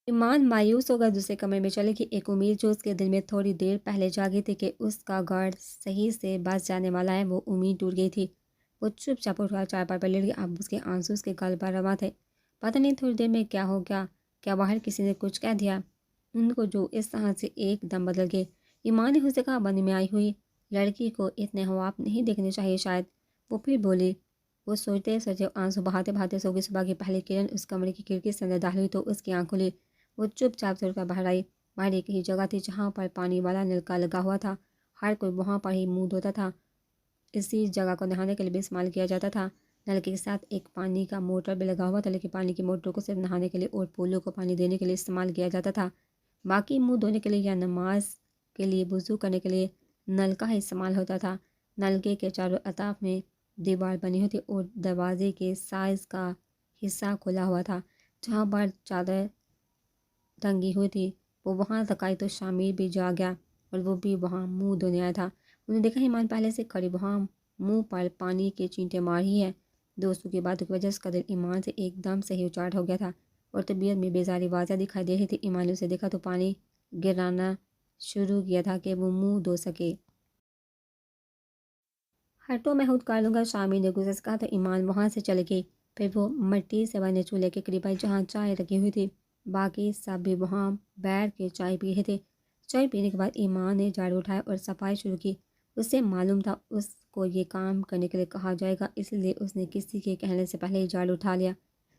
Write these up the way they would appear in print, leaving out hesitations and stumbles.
ایمان مایوس ہوگا دوسرے کمرے میں چلے گی۔ ایک امید جو اس کے دل میں تھوڑی دیر پہلے جاگی تھی کہ اس کا گارڈ صحیح سے بچ جانے والا ہے، وہ امید ٹوٹ گئی تھی۔ وہ چپ چاپ اٹھ کر چارپائی پر لیٹ گئی۔ اب اس کے آنسو اس کے گال پر رواں تھے۔ پتہ نہیں تھوڑی دیر میں کیا ہو گیا، کیا باہر کسی نے کچھ کہہ دیا ان کو جو اس طرح سے ایک دم بدل گئے۔ ایمان نے اسے کہا، بند میں آئی ہوئی لڑکی کو اتنے خواب نہیں دیکھنے چاہیے شاید۔ وہ پھر بولی۔ وہ سوچتے سوچتے آنسو بہاتے بہاتے سو گئی۔ صبح کی پہلی کرن اس کمرے کی کھڑکی سے اندر داخل ہوئی تو اس کی آنکھ کھلی۔ وہ چپ چاپ سے اٹھ کر باہر آئی۔ باہر ایک ہی جگہ تھی جہاں پر پانی والا نلکا لگا ہوا تھا۔ ہر کوئی وہاں پر ہی منہ دھوتا تھا۔ اسی جگہ کو نہانے کے لیے بھی استعمال کیا جاتا تھا۔ نلکے کے ساتھ ایک پانی کا موٹر بھی لگا ہوا تھا، لیکن پانی کی موٹر کو صرف نہانے کے لیے اور پھولوں کو پانی دینے کے لیے استعمال کیا جاتا تھا۔ باقی منہ دھونے کے لیے یا نماز کے لیے وضو کرنے کے لیے نلکا ہی استعمال ہوتا تھا۔ نلکے کے چاروں اطراف میں دیوار بنی ہوئی تھی اور دروازے کے سائز کا حصہ کھلا ہوا تھا جہاں پر چادر ٹنگی ہوئی تھی۔ وہ وہاں تک آئی تو شامل بھی جا گیا اور وہ بھی وہاں منہ دھونے آیا تھا۔ انہوں نے دیکھا ایمان پہلے سے کھڑی وہاں منہ پر پانی کے چینٹے مار رہی ہے۔ دوستوں کی باتوں کی وجہ سے اس کا دل ایمان سے ایک دم سے ہی اچاٹ ہو گیا تھا اور طبیعت میں بیزاری واضح دکھائی دے رہی تھی۔ ایمان نے اسے دیکھا تو پانی گرانا شروع کیا تھا کہ وہ منہ دھو سکے۔ ہٹو میں خود کر لوں گا، شامل نے غصے سے کہا تو ایمان وہاں سے چلی گئی۔ پھر وہ مٹی سے بنے چولہے کے قریب آئی جہاں چائے رکھی ہوئی تھی۔ باقی سب بھی وہاں بیٹھ کے چائے پی رہے تھے۔ چائے پینے کے بعد ایمان نے جھاڑو اٹھایا اور صفائی شروع کی۔ اسے معلوم تھا اس کو یہ کام کرنے کے لیے کہا جائے گا، اس لیے اس نے کسی کے کہنے سے پہلے ہی جھاڑو اٹھا لیا۔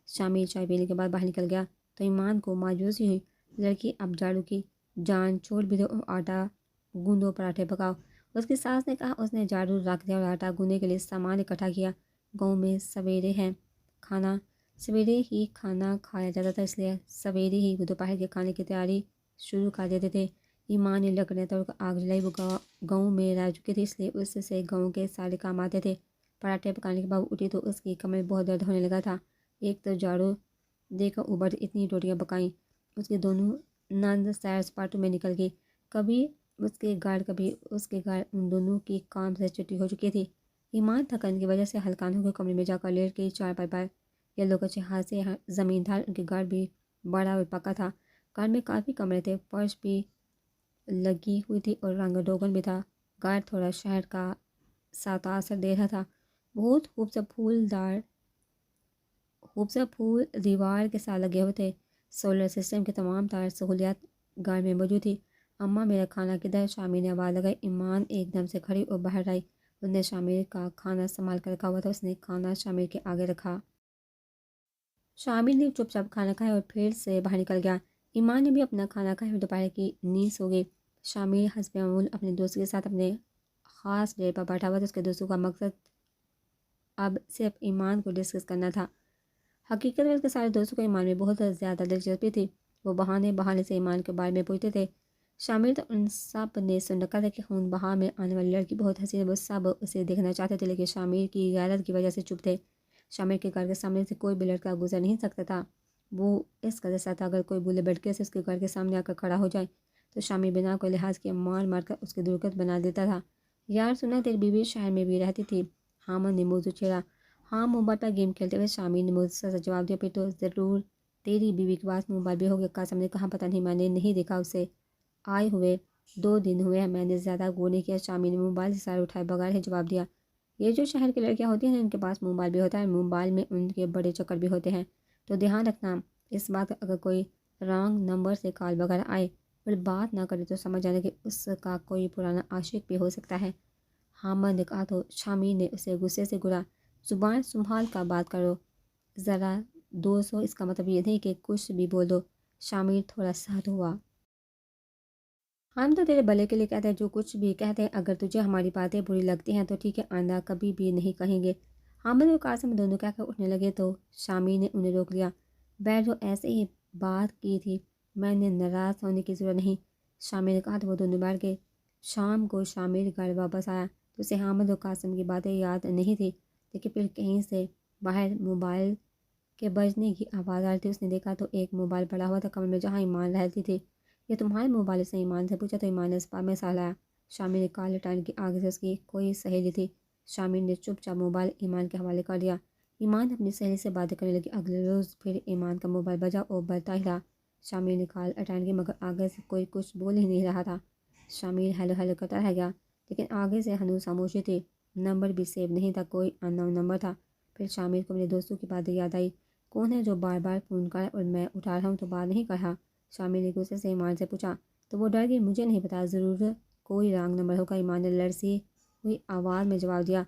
شامل چائے پینے کے بعد باہر نکل گیا تو ایمان کو مایوسی ہوئی۔ لڑکی اب جھاڑو کی جان چھوڑ بھی دو اور آٹا گوندو، پراٹھے پکاؤ۔ اس کی ساس نے کہا۔ اس نے جھاڑو رکھ دیا اور آٹا گوندنے کے لیے سامان اکٹھا کیا۔ گاؤں میں سویرے ہی کھانا کھایا جاتا تھا، اس لیے سویرے ہی دوپہر کے کھانے کی تیاری شروع کر دیتے تھے۔ ایمان نے لکڑیاں توڑ کر آگ جلائی۔ وہ گاؤں میں رہ چکی تھی، اس لیے اس سے گاؤں کے سارے کام آتے تھے۔ پراٹھے پکانے کے بعد اٹھی تو اس کی کمر میں بہت درد ہونے لگا تھا۔ ایک تو جھاڑو دے کر اوپر اتنی روٹیاں پکائیں۔ اس کی دونوں نند سیر سپاٹوں میں نکل گئی، کبھی اس کے گھر کبھی اس کے گھر۔ ان دونوں کی کام سے چھٹی ہو چکی تھی۔ ایمان تھکن کی وجہ سے ہلکان ہو کر کمرے میں جا کر لیٹ گئی چارپائی پر۔ یہ لوگ اچھے ہاتھ سے زمیندار، ان کے گھر بھی بڑا اور پکا تھا۔ گھر میں کافی کمرے تھے، فرش بھی لگی ہوئی تھی اور رنگ روگن بھی تھا۔ گھر تھوڑا شہر کا سا تاثر دے رہا تھا۔ بہت خوبصورت پھول دیوار کے ساتھ لگے ہوئے تھے۔ سولر سسٹم کے تمام تر سہولیات گھر میں موجود تھی۔ اماں میرا کھانا کدھر؟ شامل نے آواز لگائی۔ ایمان ایک دم سے کھڑی اور باہر آئی۔ اس نے شامل کا کھانا سنبھال کر رکھا ہوا تھا۔ اس نے کھانا شامل کے آگے رکھا۔ شامل نے چپ چاپ کھانا کھایا اور پھر سے باہر نکل گیا۔ ایمان نے بھی اپنا کھانا کھایا اور دوپہر کی نیند سو گئی۔ شامل حسب معمول اپنے دوست کے ساتھ اپنے خاص ڈیرے پر بیٹھا ہوا تھا۔ اس کے دوستوں کا مقصد اب صرف ایمان کو ڈسکس کرنا تھا۔ حقیقت میں اس کے سارے دوستوں کو ایمان میں بہت زیادہ دلچسپی تھی۔ وہ بہانے سے ایمان کے بارے میں پوچھتے تھے۔ شامل تو ان سب نے سن رکھا تھا کہ خون بہار میں آنے والی لڑکی بہت حسین ہے۔ وہ سب اسے دیکھنا چاہتے تھے، لیکن شامل کی غیرت کی وجہ سے چپ تھے۔ شامل کے گھر کے سامنے سے کوئی بھی لڑکا گزر نہیں سکتا تھا۔ وہ اس قدر سخت تھا، اگر کوئی بولے بڑکے سے اس کے گھر کے سامنے آ کر کھڑا ہو جائے تو شامل بنا کوئی لحاظ کے مار مار کر اس کی درگت بنا دیتا تھا۔ یار سنا تیری بیوی شہر میں بھی رہتی تھی؟ حامد نے موضوع چھیڑا۔ ہاں، موبائل پر گیم کھیلتے ہوئے، شامل نے موضوع سے جواب دیا۔ پھر تو ضرور تیری بیوی کے پاس موبائل بھی ہوگا، قاسم نے کہا۔ پتہ نہیں، میں نے نہیں دیکھا اسے آئے ہوئے 2 دن ہوئے ہیں۔ میں نے زیادہ غور نہیں کیا۔ شامل نے موبائل سے سر اٹھائے بغیر ہی جواب دیا۔ یہ جو شہر کی لڑکیاں ہوتی ہیں ان کے پاس موبائل بھی ہوتا ہے، موبائل میں ان کے بڑے چکر بھی ہوتے ہیں، تو دھیان رکھنا اس بات کا، اگر کوئی رانگ نمبر سے کال وغیرہ آئے اور بات نہ کرے تو سمجھ جانا کہ اس کا کوئی پرانا عاشق بھی ہو سکتا ہے۔ حامد نے کہا تو شامل نے اسے غصے سے گھورا۔ زبان سنبھال کر بات کرو ذرا دوستو، اس کا مطلب یہ نہیں کہ کچھ بھی بول دو۔ شامل تھوڑا سخت ہوا۔ ہم تو تیرے بھلے کے لیے کہتے ہیں، جو کچھ بھی کہتے ہیں۔ اگر تجھے ہماری باتیں بری لگتی ہیں تو ٹھیک ہے، آئندہ کبھی بھی نہیں کہیں گے۔ حامد اور قاسم دونوں کہہ کر اٹھنے لگے تو شامل نے انہیں روک لیا۔ بیٹھ جاؤ، ایسے ہی بات کی تھی، میں نے ناراض ہونے کی ضرورت نہیں، شامل نے کہا تو وہ دونوں بیٹھ گئے۔ شام کو شامل گھر واپس آیا تو اسے حامد اور قاسم کی باتیں یاد نہیں تھی، لیکن پھر کہیں سے باہر موبائل کے بجنے کی آواز آ رہی تھی۔ اس نے دیکھا تو ایک موبائل پڑا ہوا تھا کمرے میں جہاں ایمان رہتی تھی۔ یہ تمہارے موبائل؟ سے ایمان سے پوچھا تو ایمان نے اسپا میں سا لایا۔ شامل نے کالے ٹائن کی آگے سے اس کی کوئی سہیلی تھی۔ شامل نے چپ چاپ موبائل ایمان کے حوالے کر دیا۔ ایمان اپنی سہیلی سے باتیں کرنے لگی۔ اگلے روز پھر ایمان کا موبائل بجا اور بجتا ہی رہا۔ شامل نے کال اٹینڈ کی مگر آگے سے کوئی کچھ بول ہی نہیں رہا تھا۔ شامل ہیلو ہیلو کرتا رہ گیا لیکن آگے سے ہنوز خاموشی تھی۔ نمبر بھی سیو نہیں تھا، کوئی ان نون نمبر تھا۔ پھر شامل کو میرے دوستوں کی باتیں یاد آئی۔ کون ہے جو بار بار فون کر اور میں اٹھا رہا ہوں تو بات نہیں کر رہا؟ شامل نے غصے سے ایمان سے پوچھا تو وہ ڈر گئی۔ مجھے نہیں پتا، ضرور کوئی رانگ نمبر ہوگا۔ ایمان نے لرزی ہوئی آواز میں جواب دیا،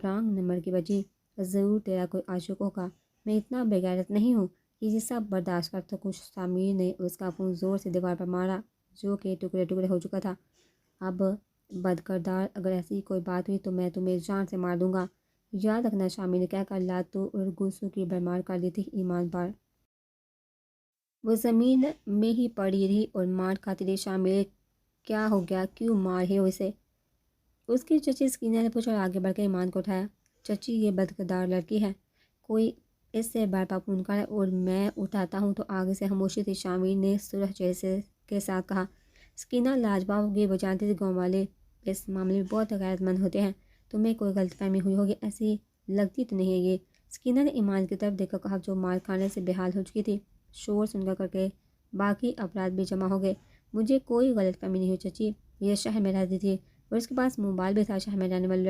رانگ نمبر کی وجہ ضرور تیرا کوئی عاشق ہوگا۔ میں اتنا بے غیرت نہیں ہوں کہ یہ سب برداشت کر سکوں۔ شامل نے اس کا فون زور سے دیوار پر مارا جو کہ ٹکڑے ٹکڑے ہو چکا تھا۔ اب بدکردار، اگر ایسی کوئی بات ہوئی تو میں تمہیں جان سے مار دوں گا، یاد رکھنا، شامل نے کہہ کر لاتوں اور غصوں کی بھرمار کر دی تھی ایمان پر۔ وہ زمین میں ہی پڑی رہی اور مار کھاتی رہی۔ شامل کیا ہو گیا، کیوں مار رہے ہو اسے؟ اس کی چچی سکینہ نے پوچھا اور آگے بڑھ کے ایمان کو اٹھایا۔ چچی یہ بدکردار لڑکی ہے، کوئی اس سے بار بار فون کرے اور میں اٹھاتا ہوں تو آگے سے خاموشی تھی۔ شامل نے سرخ چہرے کے ساتھ کہا۔ سکینہ لاجواب ہوگی، وہ جانتی تھی گاؤں والے اس معاملے میں بہت غیرت مند ہوتے ہیں۔ تمہیں کوئی غلط فہمی ہوئی ہوگی، ایسی لگتی تو نہیں ہے یہ؟ سکینہ نے ایمان کی طرف دیکھ کر کہا جو مار کھانے سے بے حال ہو چکی تھی۔ شور سن کر کے باقی افراد بھی جمع ہو گئے۔ مجھے کوئی غلط فہمی نہیں ہوئی چچی، یہ شہر میں رہتی تھی اور اس کے پاس موبائل بھی تھا۔ شہر میں رہنے والی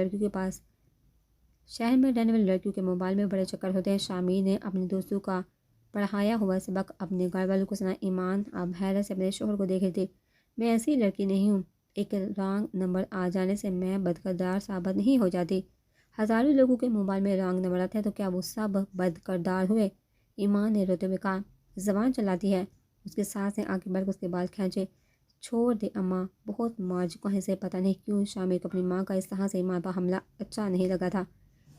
لڑکیوں کے موبائل میں بڑے چکر ہوتے ہیں۔ شامل نے اپنے دوستوں کا پڑھایا ہوا سبق اپنے گھر والوں کو سنا۔ ایمان اب حیرت سے اپنے شوہر کو دیکھ رہی تھی۔ میں ایسی لڑکی نہیں ہوں، ایک رانگ نمبر آ جانے سے میں بدکردار ثابت نہیں ہو جاتی۔ ہزاروں لوگوں کے موبائل میں رانگ نمبر آتے ہیں تو کیا وہ سب بدکردار ہوئے؟ ایمان نے روتے ہوئے کہا۔ زبان چلاتی ہے۔ اس کے ساتھ نے آگے بڑھ کر اس کے بال کھینچے۔ چھوڑ دے اماں، بہت مار چکا ہے اسے۔ پتہ نہیں کیوں شامل کو اپنی ماں کا اس طرح سے ایمان پر حملہ اچھا نہیں لگا تھا۔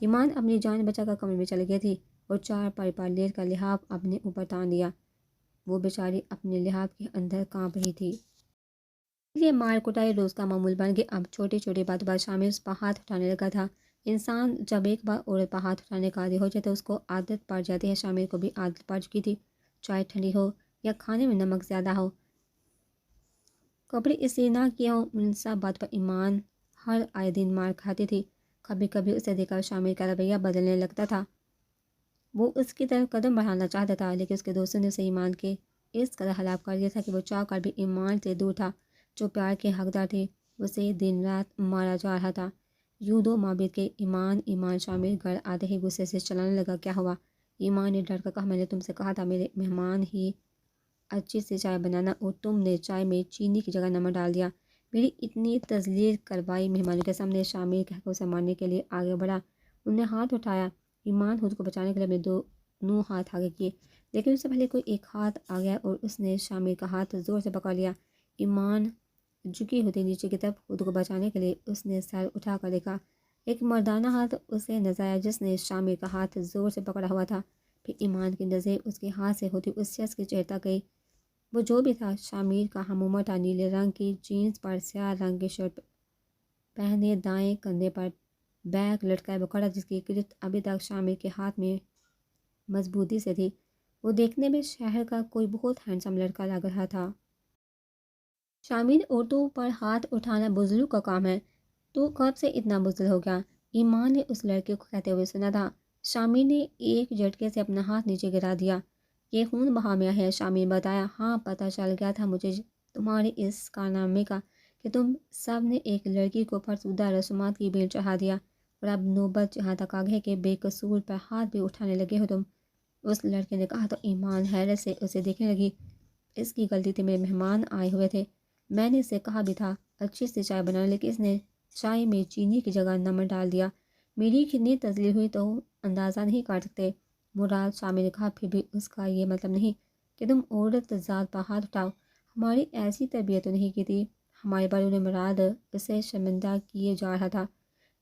ایمان اپنی جان بچا کر کمرے میں چلی گئی تھی اور چارپائی پر لیٹ کر لحاف اپنے اوپر تان دیا۔ وہ بیچاری اپنے لحاف کے اندر کانپ رہی تھی۔ یہ مار کٹائی روز کا معمول بن گئی۔ اب چھوٹی چھوٹی باتوں پر شامل اس پر ہاتھ اٹھانے لگا تھا۔ انسان جب ایک بار عورت پر ہاتھ اٹھانے کا عادی ہو جائے تو اس کو عادت پڑ جاتی ہے۔ شامل کو بھی عادت پڑ چکی تھی، چائے ٹھنڈی ہو یا کھانے میں نمک زیادہ ہو، کپڑے استری نہ کیے ہوں، ان سب بات پر ایمان ہر آئے دن مار کھاتی تھی۔ کبھی کبھی اسے دیکھ کر شامل کا رویہ بدلنے لگتا تھا۔ وہ اس کی طرف قدم بڑھانا چاہتا تھا لیکن اس کے دوستوں نے اسے ایمان کے اس قدر ہلاک کر دیا تھا کہ وہ چاہ کر بھی ایمان سے دور تھا۔ جو پیار کے حقدار تھے اسے دن رات مارا جا رہا تھا۔ یوں 2 ماہ بیت گئے۔ ایمان شامل گھر آتے ہی غصے سے چلانے لگا۔ کیا ہوا؟ ایمان نے ڈر کر کہا، میں نے تم سے کہا تھا میرے مہمان ہی اچھی سی چائے بنانا اور تم نے چائے میں چینی کی جگہ نمک ڈال دیا، میری اتنی تذلیل کروائی مہمانوں کے سامنے۔ شامل کہہ کر اسے مارنے کے لیے آگے بڑھا۔ انہوں نے ہاتھ اٹھایا۔ ایمان خود کو بچانے کے لیے اپنے 2 ہاتھ آگے کیے لیکن اس سے پہلے کوئی ایک ہاتھ آ گیا اور اس نے شامل کا ہاتھ زور سے پکڑ لیا۔ ایمان جھکی ہوتی نیچے کی طرف خود کو بچانے کے لیے اس نے سر اٹھا کر دیکھا۔ ایک مردانہ ہاتھ اسے نظر آیا جس نے شامل کا ہاتھ زور سے پکڑا ہوا تھا۔ پھر ایمان کی نظریں اس کے ہاتھ سے ہوتی اس شخص کے چہرے تک گئی۔ وہ جو بھی تھا شامل کا ہم عمر تھا، نیلے رنگ کی جینس پر سیاہ رنگ کی شرٹ پہنے، دائیں کندھے پر بیگ لٹکائے وہ کھڑا جس کی گرفت ابھی تک شامل کے ہاتھ میں مضبوطی سے تھی۔ وہ دیکھنے میں شہر کا کوئی بہت ہینڈسم لڑکا لگ رہا تھا۔ شامل، عورتوں پر ہاتھ اٹھانا بزدلوں کا کام ہے، تو کب سے اتنا بزدل ہو گیا؟ ایمان نے اس لڑکے کو کہتے ہوئے سنا تھا۔ شامل نے ایک جھٹکے سے اپنا ہاتھ نیچے گرا دیا۔ یہ خون بہا میں ہے، شامل بتایا۔ ہاں، پتہ چل گیا تھا مجھے تمہارے اس کارنامے کا کہ تم سب نے ایک لڑکی کو فرسودہ رسومات کی بھیڑ چڑھا دیا اور اب نوبت جہاں تک آ گئی کہ بے قصور پر ہاتھ بھی اٹھانے لگے ہو تم، اس لڑکے نے کہا تو ایمان حیرت سے اسے دیکھنے لگی۔ اس کی غلطی تھی، میرے مہمان آئے ہوئے تھے، میں نے اسے کہا بھی تھا اچھی سی چائے بنانا لیکن اس نے چائے میں چینی کی جگہ نمک ڈال دیا، میری کتنی تذلیل ہوئی تو اندازہ نہیں کر سکتے مراد، شامل نے کہا۔ پھر بھی اس کا یہ مطلب نہیں کہ تم عورت ذات پر ہاتھ اٹھاؤ، ہماری ایسی تربیت تو نہیں کی تھی۔ ہمارے بڑوں نے مراد اسے شرمندہ کیے جا رہا تھا،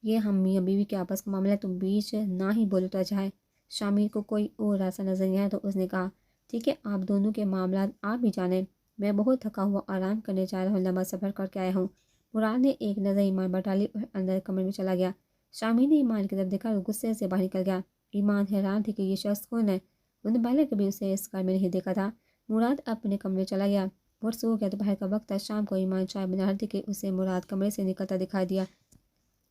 یہ ہم میاں بیوی کے آپس کا معاملہ، تم بیچ نہ ہی بولو تو اچھا ہے۔ شامل کو کوئی اور راستہ نظر نہیں آیا تو اس نے کہا، ٹھیک ہے، آپ دونوں کے معاملات آپ بھی جانیں، میں بہت تھکا ہوا آرام کرنے جا رہا ہوں، لمبا سفر کر کے آیا ہوں۔ مراد نے ایک نظر ایمان پر ڈالی اور اندر کمرے میں چلا گیا۔ شامل نے ایمان کی طرف دیکھا اور غصے سے باہر نکل گیا۔ ایمان حیران تھی کہ یہ شخص کون ہے، انہوں نے پہلے کبھی اسے اس گھر میں نہیں دیکھا تھا۔ مراد اپنے کمرے میں چلا گیا، وہ سو گیا۔ دوپہر کا وقت تھا، شام کو ایمان چائے بنا رہی تھی کہ اسے مراد کمرے سے نکلتا دکھائی دیا۔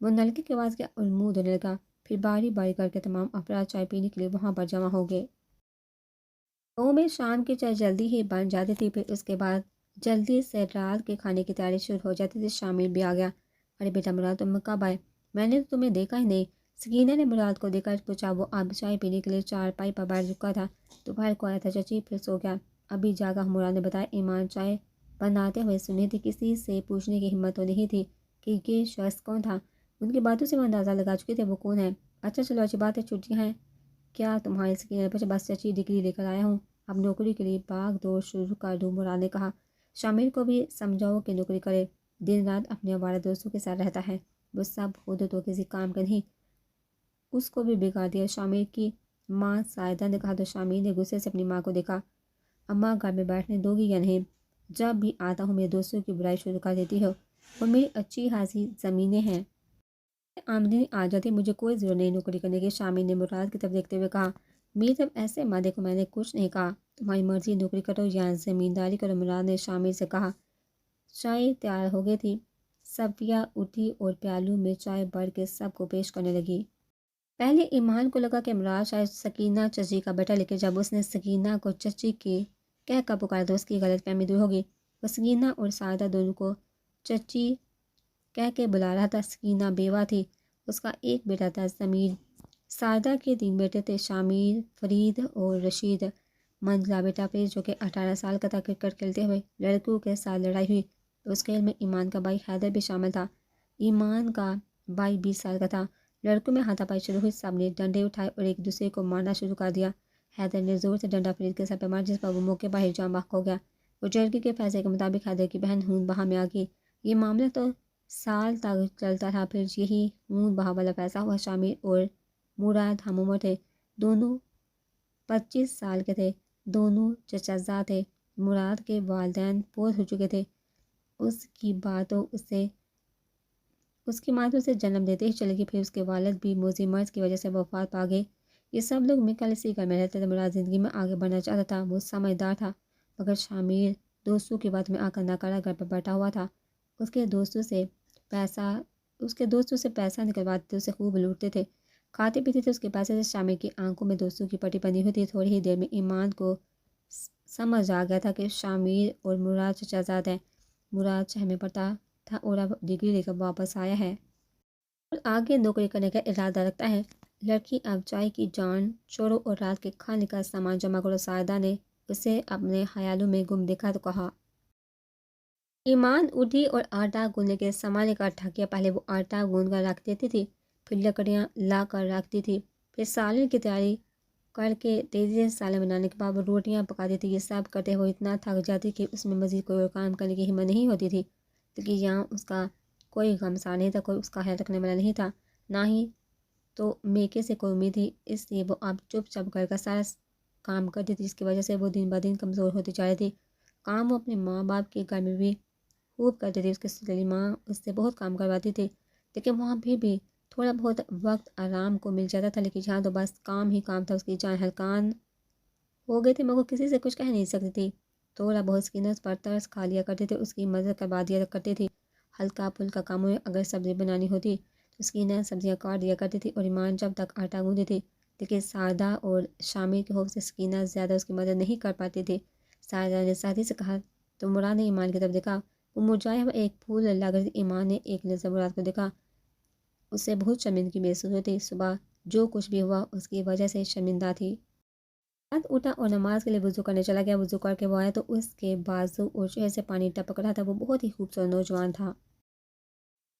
وہ نلکے کے پاس گیا اور منہ دھونے لگا، پھر باری باری کر کے تمام افراد چائے پینے کے لیے وہاں پر جمع ہو گئے۔ میں شام کی چائے جلدی ہی بن جاتی تھی، پھر اس کے بعد جلدی سے رات کے کھانے کی تیاری شروع ہو جاتی تھی۔ شامل بھی آ گیا۔ ارے بیٹا مراد، تم کب آئے؟ میں نے تو تمہیں دیکھا ہی نہیں۔ سکینہ نے مراد کو دیکھ کر پوچھا۔ وہ اب چائے پینے کے لیے چارپائی پر بیٹھ چکا تھا۔ دوپہر کو آیا تھا چچی، پھر سو گیا۔ ابھی جاگا۔ مراد نے بتایا۔ ایمان چائے بناتے ہوئے سنی تھی۔ کسی سے پوچھنے کی ہمت تو نہیں تھی کہ یہ شخص کون تھا۔ ان کی باتوں سے وہ اندازہ لگا چکی تھے وہ کون ہے۔ اچھا چلو اچھی بات ہے، چھٹیاں ہیں کیا تمہاری؟ سکینہ نے پوچھا۔ بس چچی، ڈگری لے کر آیا ہوں، اب نوکری کے لیے بھاگ دوڑ شروع کر دوں۔ مراد نے کہا۔ شامل کو بھی سمجھاؤ کہ نوکری کرے، دن رات اپنے آوارہ دوستوں کے ساتھ رہتا ہے، وہ سب خود تو کسی کام کا نہیں، اس کو بھی بگاڑ دیا۔ شامل کی ماں سائدہ نے کہا تو شامل نے غصے سے اپنی ماں کو دیکھا۔ اماں گھر میں بیٹھنے دو گی یا نہیں؟ جب بھی آتا ہوں میرے دوستوں کی برائی شروع کر دیتی ہو، اور میری اچھی خاصی زمینیں ہیں، آمدنی آ جاتی، مجھے کوئی ضرورت نہیں نوکری کرنے کی۔ شامل نے مراد کی طرف دیکھتے ہوئے کہا۔ میری طرف ایسے ماں دیکھو، میں نے کچھ نہیں کہا، تمہاری مرضی، نوکری کرو یا زمینداری کرو۔ مراد نے شامل سے کہا۔ چائے تیار ہو گئی تھی۔ صفیہ اٹھی اور پیالوں میں چائے بھر کے سب کو پیش کرنے لگی۔ پہلے ایمان کو لگا کہ مراد شاید سکینہ چچی کا بیٹا، لیکن جب اس نے سکینہ کو چچی کی کہہ کر پکارا تو اس کی غلط فہمی دور ہوگی۔ وہ سکینہ اور سائدہ دونوں کو چچی کہہ کے بلا رہا تھا۔ سکینہ بیوہ تھی، اس کا ایک بیٹا تھا ضمیر۔ سائدہ کے 3 بیٹے تھے، شامل، فرید اور رشید۔ منجلا بیٹا فرید جو کہ 18 سال کا تھا، کرکٹ کھیلتے ہوئے لڑکوں کے ساتھ لڑائی ہوئی، اس کھیل میں ایمان کا بھائی حیدر بھی شامل تھا۔ ایمان کا بھائی 20 سال کا تھا۔ لڑکوں میں ہاتھا پائی شروع ہوئی، سب نے ڈنڈے اٹھائے اور ایک دوسرے کو مارنا شروع کر دیا۔ حیدر نے زور سے ڈنڈا فرید کے سر پہ مارا، جس پر وہ موقع پر ہی جاں بحق ہو گیا۔ بزرگی کے فیصلے کے مطابق حیدر کی بہن خون بہا میں آ گئی۔ یہ معاملہ تو سال تک چلتا رہا، پھر یہی خون بہا والا فیصلہ ہوا۔ شامل اور مراد ہم عمر تھے، دونوں 25 سال کے تھے، دونوں چچا تھے۔ مراد کے والدین فوت ہو چکے تھے، اس کی ماں تو اسے جنم دیتے ہی چلے گی، پھر اس کے والد بھی موذی مرض کی وجہ سے وفات پا گئے۔ یہ سب لوگ مل کر اسی گھر میں رہتے تھے۔ مراد زندگی میں آگے بڑھنا چاہتا تھا، وہ سمجھدار تھا، مگر شامل دوستوں کی بات میں آ کر ناکارہ گھر پر بیٹھا ہوا تھا۔ اس کے دوستوں سے پیسہ نکلواتے تھے، اسے خوب لوٹتے تھے، کھاتے پیتے تھے اس کے پیسے سے۔ شامل کی آنکھوں میں دوستوں کی پٹی بندھی ہوئی تھی۔ تھوڑی ہی دیر میں ایمان کو سمجھ آ گیا تھا کہ شامل اور مراد چچا زاد ہیں۔ مراد شہر میں پڑھتا تھا اور اب ڈگری لے کر واپس آیا ہے اور آگے نوکری کرنے کا ارادہ رکھتا ہے۔ لڑکی اب چائے کی جان چھوڑو اور رات کے کھانے کا سامان جمع کرو۔ سائدہ نے اسے اپنے خیالوں میں گم دیکھا تو کہا۔ ایمان اٹھی اور آٹا گوندنے کے سامان کا اکٹھا کیا۔ پہلے وہ آٹا گوندھ کر رکھ دیتی تھی، پھر لکڑیاں لا کر رکھتی تھی، پھر سالن کی تیاری کر کے تیزی سے سالن بنانے کے بعد وہ روٹیاں پکاتی تھی۔ یہ سب کرتے ہوئے اتنا تھک جاتی کہ اس میں مزید کوئی اور کام کرنے کی ہمت نہیں ہوتی تھی، لیکن یہاں اس کا کوئی غمسار نہیں تھا، کوئی اس کا خیال رکھنے والا نہیں تھا، نہ ہی تو میکے سے کوئی امید تھی۔ اس لیے وہ اب چپ چاپ گھر کا سارا کام کرتی تھی، جس کی وجہ سے وہ دن بہ دن کمزور ہوتی جا رہی تھی۔ کام وہ اپنے ماں باپ کے گھر میں بھی خوب کرتی تھی، اس کی سلی ماں اس سے بہت کام کرواتی تھی، لیکن وہاں بھی تھوڑا بہت وقت آرام کو مل جاتا تھا، لیکن یہاں تو بس کام ہی کام تھا۔ اس کی جان ہلکان ہو گئی تھی، مگر کسی سے کچھ کہہ نہیں سکتی تھی۔ تھوڑا بہت سکینہ اس پر ترس کھا لیا کرتی تھی، اس کی مدد کروا دیا کرتی تھی ہلکا پھلکا کاموں میں۔ اگر سبزی بنانی ہوتی تو سکینہ سبزیاں کاٹ دیا کرتی تھی اور ایمان جب تک آٹا گوندتی تھی، لیکن سائدہ اور شامل کے خوف سے سکینہ زیادہ اس کی مدد نہیں کر پاتی تھی۔ سائدہ نے سختی سے کہا تو مراد نے ایمان کی طرف دیکھا۔ وہ مرجھایا ہوا ایک پھول لگ رہی تھی۔ ایمان نے ایک نظر مراد کو دیکھا، اسے بہت شرمندگی محسوس ہوتی۔ صبح جو کچھ بھی ہوا اس کی وجہ سے شرمندہ تھی۔ رات اٹھا اور نماز کے لیے وضو کرنے چلا گیا۔ وضو کر کے وہ آیا تو اس کے بازو اور چہرے سے پانی ٹپک رہا تھا۔ وہ بہت ہی خوبصورت نوجوان تھا۔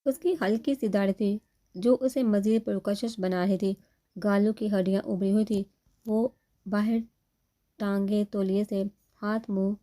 اس کی ہلکی سی داڑھی تھی جو اسے مزید پرکشش بنا رہی تھی، گالوں کی ہڈیاں ابھری ہوئی تھی۔ وہ باہر ٹانگے تولیے سے ہاتھ منہ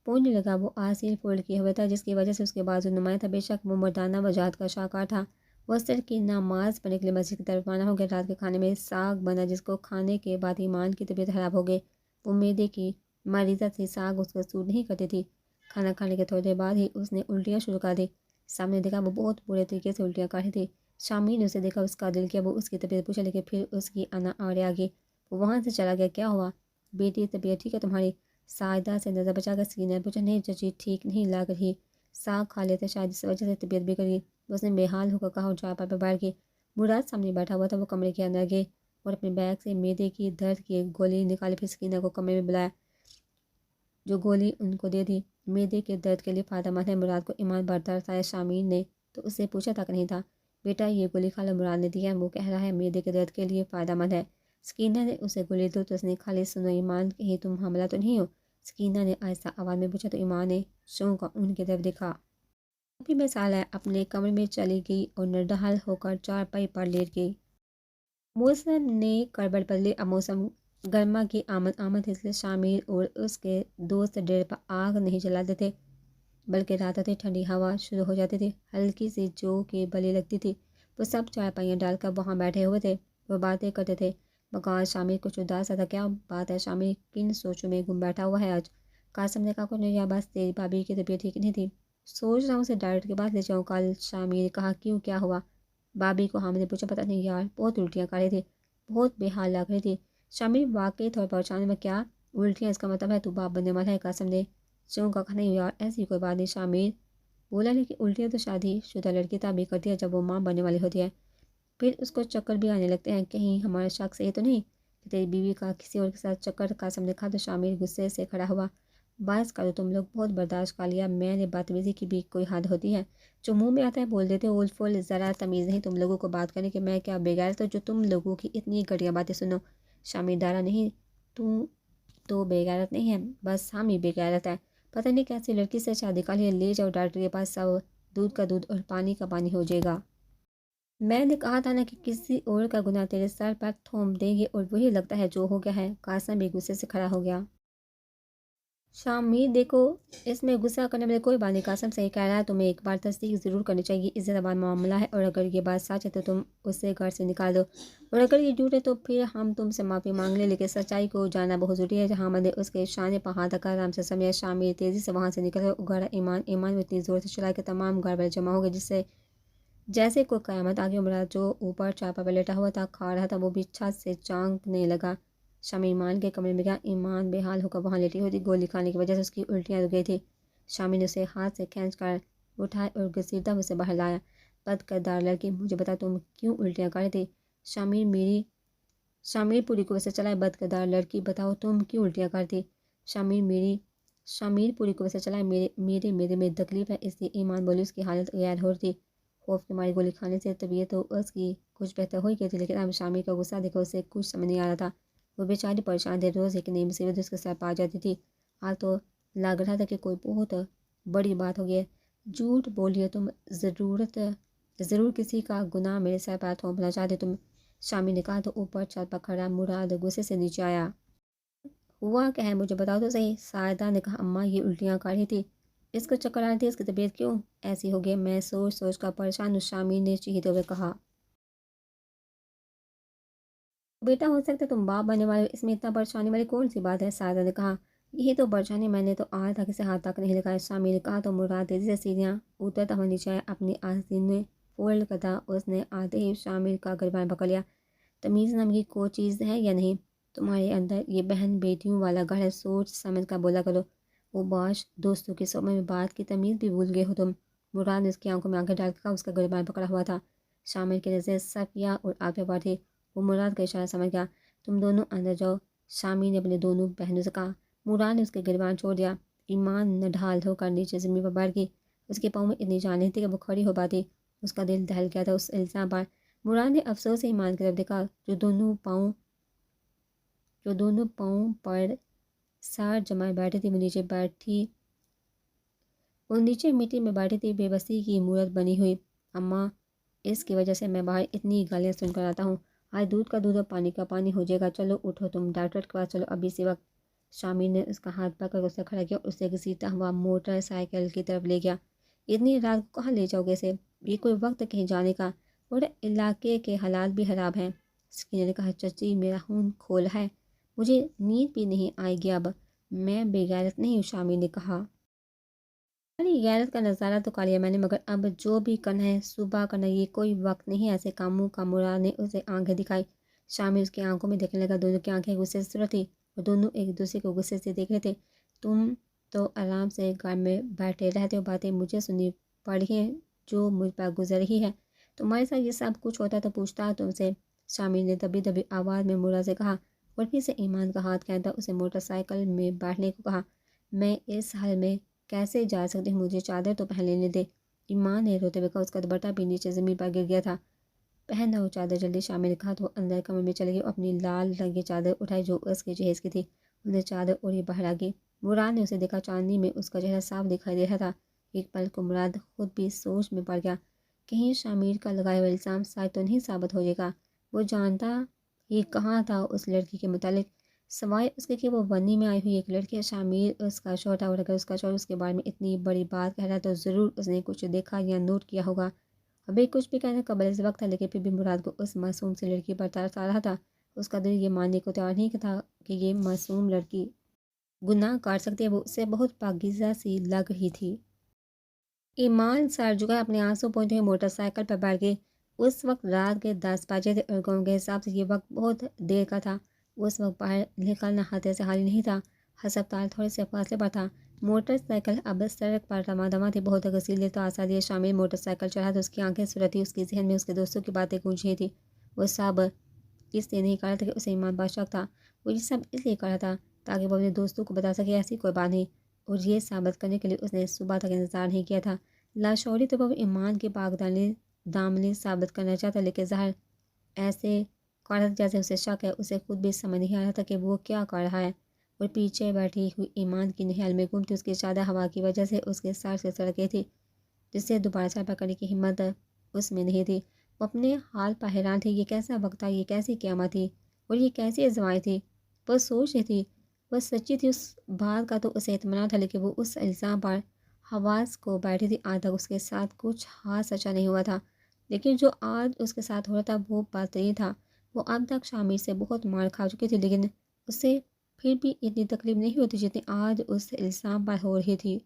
پونجنے لگا۔ وہ آسیر فولڈ کیے ہوئے تھا، جس کی وجہ سے اس کے بازو نمایاں تھا۔ بے شک وہ مردانہ وجاہت کا شاہکار تھا۔ وہ اثر کی نماز پڑھنے کے لیے مسجد کی طرف روانہ ہو گیا۔ رات کے کھانے میں ساگ بنا، جس کو کھانے کے بعد ایمان کی طبیعت خراب ہو گئی۔ وہ معدے کی مریضہ تھی، ساگ اس کو سوٹ نہیں کرتی تھی۔ کھانا کھانے کے تھوڑی دیر بعد ہی اس نے الٹیاں شروع کر دی۔ سب نے دیکھا وہ بہت برے طریقے سے الٹیاں کر رہی تھی۔ شامی نے اسے دیکھا، اس کا دل کیا، وہ اس کی طبیعت پوچھا، لیکن پھر اس کی انا آڑے آ گئی۔ وہ وہاں سے چلا گیا۔ کیا ہوا بیٹی، طبیعت ٹھیک ہے تمہاری؟ سائدہ سے نظر بچا کر سکینہ نے پوچھا۔ نہیں چچی، ٹھیک نہیں لگ رہی، ساگ کھا لیتے شاید اس وجہ سے طبیعت بگڑ گئی، اس نے بے حال ہو کر کہا اور چارپائی پر بیٹھ گئی۔ مراد سامنے بیٹھا ہوا تھا۔ وہ کمرے کے اندر گئے اور اپنے بیگ سے معدے کی درد کی ایک گولی نکالی، پھر سکینہ کو کمرے میں بلایا۔ جو گولی ان کو دے دی معدے کے درد کے لیے فائدہ مند ہے۔ مراد کو ایمان بردار تھا۔ شامل نے تو اسے پوچھا تک نہیں تھا، بیٹا یہ گولی کھا لو، مراد نے دی ہے، وہ کہہ رہا ہے معدے کے درد کے لیے فائدہ مند ہے۔ سکینہ نے اسے گولی دی تو اس نے کھا لی۔ سنو ایمان، کہیں تم حاملہ تو نہیں ہو؟ سکینہ نے آہستہ آواز میں پوچھا تو ایمان نے شوں کا ان کی طرف دیکھا۔ ابھی میں سالہ اپنے کمرے میں چلی گئی اور نڈال ہو کر چارپائی پر لیٹ گئی۔ موسم نے کربٹ بدلی۔ اب موسم گرما کی آمد اس لیے شامل اور اس کے دوست ڈیرے پر آگ نہیں جلاتے تھے، بلکہ رات آتے ٹھنڈی ہوا شروع ہو جاتی تھی، ہلکی سی جو کہ بلی لگتی تھی۔ وہ سب چارپائیاں ڈال کر وہاں بیٹھے ہوئے تھے، وہ باتیں کرتے تھے، مگر شامل کچھ اداس تھا۔ کیا بات ہے؟ شامل کن سوچوں میں گم بیٹھا ہوا ہے آج؟ قاسم نے کہا کچھ نہیں، یا بس تیری بھابھی کی طبیعت ٹھیک نہیں تھی، سوچ رہا ہوں اسے ڈاکٹر کے پاس لے جاؤں کل۔ شامل نے کہا کیوں، کیا ہوا؟ بھابھی کو حامد نے پوچھا۔ پتہ نہیں یار، بہت الٹیاں کر رہی تھی، بہت بے حال لگ رہی تھی۔ شامل واقعی طور پر پریشان میں، کیا الٹیاں؟ اس کا مطلب ہے تو باپ بننے والا ہے۔ قاسم نے چوں کا کہا نہیں یار، ایسی کوئی بات نہیں۔ شامل بولا لیکن الٹیاں تو شادی شدہ لڑکی تب ہی کرتی ہے جب وہ ماں بننے والی ہوتی ہے، پھر اس کو چکر بھی آنے لگتے ہیں، کہیں ہمارا شک صحیح تو نہیں کہ تیری بیوی کا کسی اور کے ساتھ چکر؟ قاسم نے کہا تو شامل غصے سے کھڑا ہوا۔ بس کرو تم لوگ، بہت برداشت کر لیا، میں نے بدتمیزی کی بھی کوئی حد ہوتی ہے، جو منہ میں آتا ہے بول دیتے ہو، فل ذرا تمیز نہیں تم لوگوں کو بات کرنے کی، میں کیا بے غیرت ہوں جو تم لوگوں کی اتنی گھٹیا باتیں سنو؟ شامل ڈالا نہیں، تو بے غیرت نہیں ہے، بس ہم ہی بے غیرت ہے، پتہ نہیں کیسی لڑکی سے شادی کر لی، لے جاؤ ڈاکٹر کے پاس، سب دودھ کا دودھ اور پانی کا پانی ہو جائے گا۔ میں نے کہا تھا نا کہ کسی اور کا گناہ تیرے سر پر تھوم دیں گے، اور وہی لگتا ہے جو ہو گیا ہے۔ قاسم بھی غصے سے کھڑا ہو گیا۔ شامل دیکھو، اس میں غصہ کرنے میں کوئی بات نہیں، قاسم صحیح کہہ رہا ہے، تمہیں ایک بار تصدیق ضرور کرنی چاہیے، عزت آباد معاملہ ہے، اور اگر یہ بات سچ ہے تو تم اسے گھر سے نکال دو، اور اگر یہ جھوٹ ہے تو پھر ہم تم سے معافی مانگ لیں، لیکن سچائی کو جاننا بہت ضروری ہے۔ حامد نے اس کے شانے پر ہاتھ رکھا، آرام سے سمجھا۔ شامل تیزی سے وہاں سے نکل کر اگاڑا ایمان میں اتنی زور سے چلا کہ تمام گھر والے جمع ہو گئے، جس سے جیسے کوئی قیامت آگے۔ مراد جو اوپر چارپائی پر لیٹا ہوا تھا کھا رہا تھا، وہ بھی چھت سے چانکنے لگا۔ شامل ایمان کے کمرے میں گیا، ایمان بے حال ہو کر وہاں لیٹی ہوئی تھی، گولی کھانے کی وجہ سے اس کی الٹیاں رک گئی تھی۔ شامل نے اسے ہاتھ سے کھینچ کر اٹھایا اور گھسیٹتا اسے باہر لایا۔ بد کردار لڑکی، مجھے بتا تم کیوں الٹیاں کر رہی تھی؟ شامل پوری قوت سے چلائے، بد کردار لڑکی بتاؤ تم کیوں الٹیاں کرتی؟ شامل پوری قوت سے چلائے، میرے میدے میں تکلیف ہے اس لیے، ایمان بولی۔ اس کی حالت غیر ہو رہی تھی، خوف کی ماری گولی کھانے سے طبیعت تو اس کی کچھ بہتر ہوئی گئی تھی، لیکن اب شامل کا غصہ دیکھو اسے کچھ سمجھ نہیں آ رہا تھا۔ وہ بیچاری پریشان تھی، روز ایک نئی مصیبت اس کے سر پا جاتی تھی، آج تو لگ رہا تھا کہ کوئی بہت بڑی بات ہو گئی ہے۔ جھوٹ بولیے تم، ضرور کسی کا گناہ میرے سر پر تھوپنا چاہتے تم، شامل نے کہا تو اوپر چھت پر کھڑا مراد غصے سے نیچے آیا۔ ہوا کیا ہے مجھے بتاؤ تو صحیح۔ ساجدہ نے کہا اماں یہ الٹیاں کر رہی تھی، اس کو چکر آ رہی تھی، اس کی طبیعت کیوں ایسی ہو گئی؟ میں سوچ کر پریشان ہوں، شامل نے چیختے ہوئے کہا۔ بیٹا ہو سکتا ہے تم باپ بننے والے، اس میں اتنا پریشانی والی کون سی بات ہے؟ ساجدہ نے کہا یہی تو پریشانی، میں نے تو آج تک اسے ہاتھ تک نہیں لگایا۔ شامل نے کہا تو مراد تیزی سے سیڑھیاں اترتا ہوا نیچے آیا، اپنی آستینیں فولڈ کرتا اس نے آتے ہی شامل کا گریبان پکڑ لیا۔ تمیز نام کی کوئی چیز ہے یا نہیں؟ تمہارے اندر یہ بہن بیٹیوں والا گھر ہے، سوچ سمجھ کر بولا کرو، وہ باش دوستوں کی صحبت میں بات کی تمیز بھی بھول گئے ہو تم۔ مراد نے اس کی آنکھوں میں آنکھیں ڈال کر اس کا گریبان پکڑا ہوا تھا۔ شامل کی نظر صفیہ اور عافیہ پر تھی، وہ مراد کا اشارہ سمجھ گیا۔ تم دونوں اندر جاؤ، شامل نے اپنے دونوں بہنوں سے کہا۔ مراد نے اس کے گریبان چھوڑ دیا، ایمان نڈھال ہو کر نیچے زمین پر بیٹھ گئی، اس کے پاؤں میں اتنی جان نہیں تھی کہ وہ کھڑی ہو پاتی، اس کا دل دہل گیا تھا اس الزام پر۔ مراد نے افسوس سے ایمان کی طرف دیکھا جو دونوں پاؤں پر سار جمائے بیٹھی تھی، وہ نیچے مٹی میں بیٹھی تھی، بے بسی کی مورت بنی ہوئی۔ اماں، اس کی وجہ سے میں باہر اتنی گالیاں سن کر آتا ہوں، آج دودھ کا دودھ اور پانی کا پانی ہو جائے گا، چلو اٹھو تم ڈاکٹر کے پاس چلو ابھی اسی وقت۔ شامل نے اس کا ہاتھ پکڑ کر اسے کھڑا کیا اور اسے گھسیٹتا ہوا موٹر سائیکل کی طرف لے گیا۔ اتنی رات کو کہاں لے جاؤ گے اسے؟ یہ کوئی وقت کہیں جانے کا، اور علاقے کے حالات بھی خراب ہیں۔ سکینہ نے کہا چچی میرا خون کھولا ہے، مجھے نیند بھی نہیں آئے گی اب۔ میں بے غیرت نہیں ہوں، شامل نے کہا۔ ارے غیرت کا نظارہ تو کر لیا میں نے، مگر اب جو بھی کرنا ہے صبح کرنا، یہ کوئی وقت نہیں ایسے کاموں کا۔ مراد نے اسے آنکھیں دکھائی، شامل اس کی آنکھوں میں دیکھنے لگا، دونوں کی آنکھیں غصے سے تھی اور دونوں ایک دوسرے کو غصے سے دیکھ رہے تھے۔ تم تو آرام سے گھر میں بیٹھے رہتے ہو، باتیں مجھے سننی پڑ رہی ہیں جو مجھ پر گزر رہی ہے، تمہارے ساتھ یہ سب کچھ ہوتا تو پوچھتا تم سے، شامل نے دبی دبی آواز میں مراد سے کہا، اور پھر سے ایمان کا ہاتھ کھینچتا اسے موٹر سائیکل میں بیٹھنے کو کہا۔ میں اس حال میں کیسے جا سکتی ہوں؟ مجھے چادر تو پہن لینے دے۔ ایمان نے روتے ہوئے کہا۔ اس کا دوپٹہ بھی نیچے زمین پر گر گیا تھا۔ پہن نہ ہو چادر جلدی، شامی نے کہا تو اندر کمرے میں چلی گئی اور اپنی لال رنگ کی چادر اٹھائی جو اس کے جہیز کی تھی۔ انہیں چادر اوڑھی باہر آ گئی۔ مراد نے اسے دیکھا، چاندنی میں اس کا چہرہ صاف دکھائی دے رہا تھا۔ ایک پل کو مراد خود بھی سوچ میں پڑ گیا، کہیں شامیر کا لگایا ہوا الزام سچ تو نہیں ثابت ہو جائے گا۔ وہ جانتا ہی کہاں تھا اس لڑکی کے متعلق، سوائے اس کے کہ وہ بنی میں آئی ہوئی ایک لڑکی ہے۔ شامیر اس کا شوہر تھا اور اگر اس کا شوہر اس کے بارے میں اتنی بڑی بات کہہ رہا ہے تو ضرور اس نے کچھ دیکھا یا نوٹ کیا ہوگا۔ ابھی کچھ بھی کہنا قبل اس وقت تھا، لیکن پھر بھی مراد کو اس معصوم سی لڑکی پر ترس آ رہا تھا۔ اس کا دل یہ ماننے کو تیار نہیں تھا کہ یہ معصوم لڑکی گناہ کر سکتی ہے۔ وہ اسے بہت پاکیزہ سی لگ رہی تھی۔ ایمان سر جھکائے اپنے آنسو پوچھتے ہوئے موٹر سائیکل پر بیٹھ گئی۔ اس وقت رات کے 10 بجے تھے اور گاؤں کے حساب سے یہ وقت بہت دیر کا تھا۔ اس وقت باہر نکلنا خطرے سے خالی نہیں تھا۔ ہسپتال تھوڑے سے فاصلے پر تھا۔ موٹر سائیکل اب سڑک پر رواں دواں تھی۔ بہت غسیل تھا لیے شامل موٹر سائیکل چڑھا تو اس کی آنکھیں سرخ تھیں۔ اس کے ذہن میں اس کے دوستوں کی باتیں گونج رہی تھیں۔ وہ سب اس لیے نہیں کر رہا تھا کہ اسے ایمان پر شک تھا، وہ یہ سب اس لیے کر رہا تھا تاکہ وہ اپنے دوستوں کو بتا سکے ایسی کوئی بات نہیں، اور یہ ثابت کرنے کے لیے اس نے صبح تک انتظار نہیں کیا تھا۔ لاشعوری طور پر ایمان کی پاک دامنی ثابت کرنا چاہتا، لیکن ظاہر ایسے کر رہا تھا جیسے اسے شک ہے۔ اسے خود بھی سمجھ نہیں آ رہا تھا کہ وہ کیا کر رہا ہے، اور پیچھے بیٹھی ہوئی ایمان کی نہال میں گم تھی۔ اس کی چادر ہوا کی وجہ سے اس کے سر سے سڑک گئی تھی، جس سے دوبارہ سر پر کرنے کی ہمت اس میں نہیں تھی۔ وہ اپنے حال پر حیران تھی۔ یہ کیسا وقت تھا، یہ کیسی قیامت تھی، اور یہ کیسی ازمائش تھی؟ وہ سوچ رہی تھی۔ وہ سچی تھی، اس بات کا تو اسے اطمینان تھا، لیکن وہ اس الزام پر حواس کو بیٹھی تھی۔ آج تک اس کے ساتھ کچھ خاص سچا نہیں ہوا تھا، لیکن جو آج اس کے ساتھ ہو رہا تھا وہ بدترین تھا۔ وہ اب تک شامیر سے بہت مار کھا چکی تھی، لیکن اسے پھر بھی اتنی تکلیف نہیں ہوتی جتنی آج اس الزام پر ہو رہی تھی۔